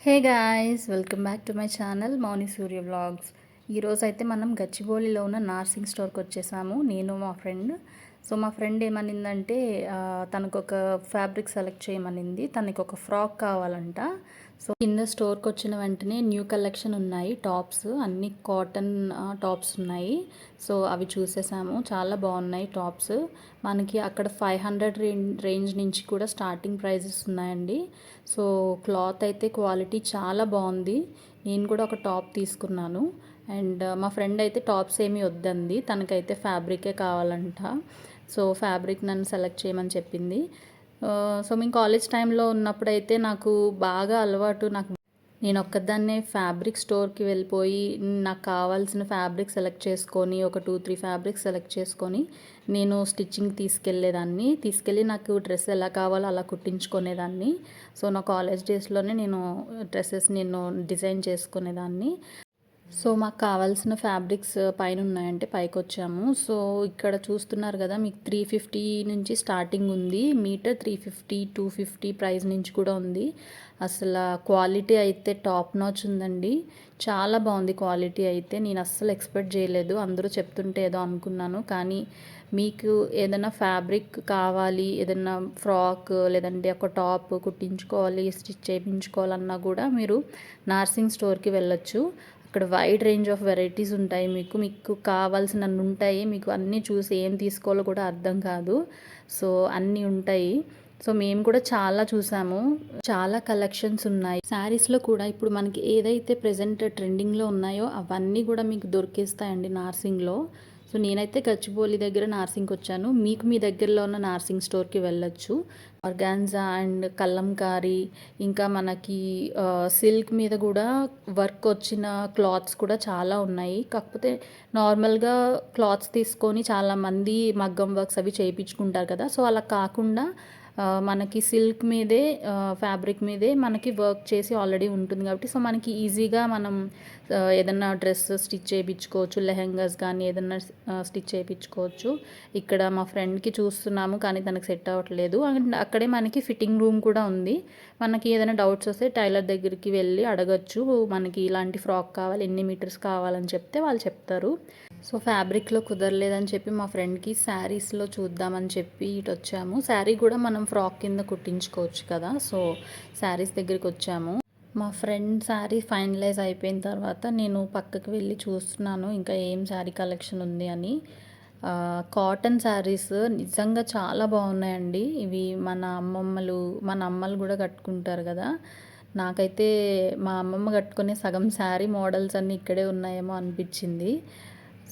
Hey guys, welcome back to my channel Mouni Surya vlogs. ఈరోజు అయితే మనం గచ్చిబౌలిలో ఉన్న నార్సింగ్ స్టోర్కి వచ్చేసాము, నేను మా ఫ్రెండ్. సో మా ఫ్రెండ్ ఏమనిందంటే తనకు ఒక ఫ్యాబ్రిక్ సెలెక్ట్ చేయమనింది. తనకి ఒక ఫ్రాక్ కావాలంట. సో కింద స్టోర్కి వచ్చిన వెంటనే న్యూ కలెక్షన్ ఉన్నాయి, టాప్స్ అన్ని కాటన్ టాప్స్ ఉన్నాయి. సో అవి చూసేసాము, చాలా బాగున్నాయి టాప్స్. మనకి అక్కడ 500 రేంజ్ నుంచి కూడా స్టార్టింగ్ ప్రైజెస్ ఉన్నాయండి. సో క్లాత్ అయితే క్వాలిటీ చాలా బాగుంది. నేను కూడా ఒక టాప్ తీసుకున్నాను. అండ్ మా ఫ్రెండ్ అయితే టాప్స్ ఏమీ వద్దంది, తనకైతే ఫ్యాబ్రికే కావాలంట. సో ఫ్యాబ్రిక్ నన్ను సెలెక్ట్ చేయమని చెప్పింది. సో మేము కాలేజ్ టైంలో ఉన్నప్పుడైతే నాకు బాగా అలవాటు. నేను ఒక్కదాన్నే ఫ్యాబ్రిక్ స్టోర్కి వెళ్ళిపోయి నాకు కావాల్సిన ఫ్యాబ్రిక్ సెలెక్ట్ చేసుకొని ఒక 2-3 ఫ్యాబ్రిక్ సెలెక్ట్ చేసుకొని నేను స్టిచ్చింగ్ తీసుకెళ్ళి నాకు డ్రెస్ ఎలా కావాలో అలా కుట్టించుకునేదాన్ని. సో నా కాలేజ్ డేస్లోనే నేను డ్రెస్సెస్ డిజైన్ చేసుకునేదాన్ని. సో మాకు కావాల్సిన ఫ్యాబ్రిక్స్ పైన ఉన్నాయంటే పైకి వచ్చాము. సో ఇక్కడ చూస్తున్నారు కదా, మీకు 350 నుంచి స్టార్టింగ్ ఉంది. మీటర్ 350, 250 ప్రైస్ నుంచి కూడా ఉంది. అసలు క్వాలిటీ అయితే టాప్ నాచ్ ఉందండి. చాలా బాగుంది క్వాలిటీ అయితే. నేను అస్సలు ఎక్స్పెక్ట్ చేయలేదు, అందరూ చెప్తుంటే ఏదో అనుకున్నాను. కానీ మీకు ఏదైనా ఫ్యాబ్రిక్ కావాలి, ఏదైనా ఫ్రాక్ లేదంటే ఒక టాప్ కుట్టించుకోవాలి, స్టిచ్ చేయించుకోవాలన్నా కూడా మీరు నార్సింగ్ స్టోర్కి వెళ్ళొచ్చు. అక్కడ వైడ్ రేంజ్ ఆఫ్ వెరైటీస్ ఉంటాయి. మీకు కావాల్సినన్ని ఉంటాయి. మీకు అన్నీ చూసి ఏం తీసుకోవాలో కూడా అర్థం కాదు. సో అన్నీ ఉంటాయి. సో మేము కూడా చాలా చూసాము, చాలా కలెక్షన్స్ ఉన్నాయి. శారీస్లో కూడా ఇప్పుడు మనకి ఏదైతే ప్రజెంట్ ట్రెండింగ్లో ఉన్నాయో అవన్నీ కూడా మీకు దొరికేస్తాయండి నార్సింగ్లో. సో నేనైతే గచ్చిబౌలి దగ్గర నార్సింగ్కి వచ్చాను. మీకు మీ దగ్గరలో ఉన్న నార్సింగ్ స్టోర్కి వెళ్ళొచ్చు. ఆర్గాన్జా అండ్ కల్లంకారీ, ఇంకా మనకి సిల్క్ మీద కూడా వర్క్ వచ్చిన క్లాత్స్ కూడా చాలా ఉన్నాయి. కాకపోతే నార్మల్గా క్లాత్స్ తీసుకొని చాలామంది మగ్గం వర్క్స్ అవి చేయించుకుంటారు కదా. సో అలా కాకుండా మనకి సిల్క్ మీదే ఫ్యాబ్రిక్ మీదే మనకి వర్క్ చేసి ఆల్రెడీ ఉంటుంది కాబట్టి సో మనకి ఈజీగా మనం ఏదన్నా డ్రెస్ స్టిచ్ చేయించుకోవచ్చు, లెహెంగాస్ కానీ ఏదన్నా స్టిచ్ చేయించుకోవచ్చు. ఇక్కడ మా ఫ్రెండ్కి చూస్తున్నాము కానీ తనకు సెట్ అవ్వట్లేదు. అండ్ అక్కడే మనకి ఫిట్టింగ్ రూమ్ కూడా ఉంది. మనకి ఏదైనా డౌట్స్ వస్తే టైలర్ దగ్గరికి వెళ్ళి అడగచ్చు. మనకి ఇలాంటి ఫ్రాక్ కావాలి, ఎన్ని మీటర్స్ కావాలని చెప్తే వాళ్ళు చెప్తారు. సో ఫ్యాబ్రిక్లో కుదరలేదని చెప్పి మా ఫ్రెండ్కి శారీస్లో చూద్దామని చెప్పి ఇటు వచ్చాము. శారీ కూడా మనం ఫ్రాక్ కింద కుట్టించుకోవచ్చు కదా. సో శారీస్ దగ్గరికి వచ్చాము. మా ఫ్రెండ్ శారీ ఫైనలైజ్ అయిపోయిన తర్వాత నేను పక్కకి వెళ్ళి చూస్తున్నాను ఇంకా ఏం శారీ కలెక్షన్ ఉంది అని. కాటన్ శారీస్ నిజంగా చాలా బాగున్నాయండి. ఇవి మన అమ్మలు కూడా కట్టుకుంటారు కదా. నాకైతే మా అమ్మమ్మ కట్టుకునే సగం శారీ మోడల్స్ అన్నీ ఇక్కడే ఉన్నాయేమో అనిపించింది.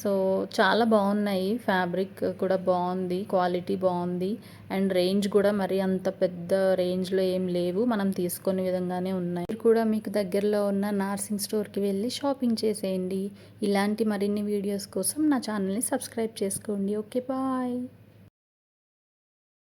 సో చాలా బాగున్నాయి. ఫ్యాబ్రిక్ కూడా బాగుంది, క్వాలిటీ బాగుంది. అండ్ రేంజ్ కూడా మరి అంత పెద్ద రేంజ్లో ఏం లేవు, మనం తీసుకునే విధంగానే ఉన్నాయి. మీరు కూడా మీకు దగ్గరలో ఉన్న నార్సింగ్ స్టోర్కి వెళ్ళి షాపింగ్ చేసేయండి. ఇలాంటి మరిన్ని వీడియోస్ కోసం నా ఛానల్ని సబ్స్క్రైబ్ చేసుకోండి. Okay, bye.